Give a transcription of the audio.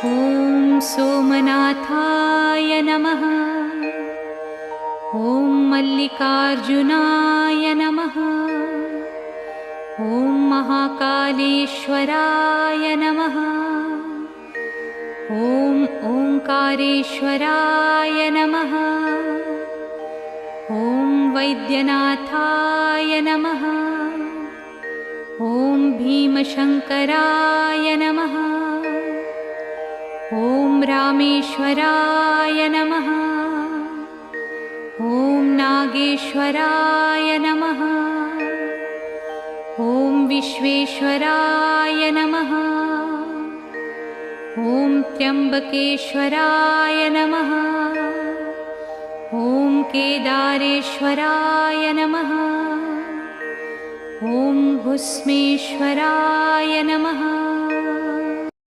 ॐ सोमनाथाय नमः। ॐ मल्लिकार्जुनाय नमः। ॐ महाकालेश्वराय नमः। ॐ ओंकारेश्वराय नमः। ॐ वैद्यनाथाय नमः। ॐ भीमशंकराय नमः। ॐ रामेश्वराय नमः। ॐ नागेश्वराय नमः। ॐ विश्वेश्वराय नमः। ॐ त्र्यंबकेश्वराय नमः। ॐ केदारेश्वराय नमः। ॐ भुस्मेश्वराय नमः।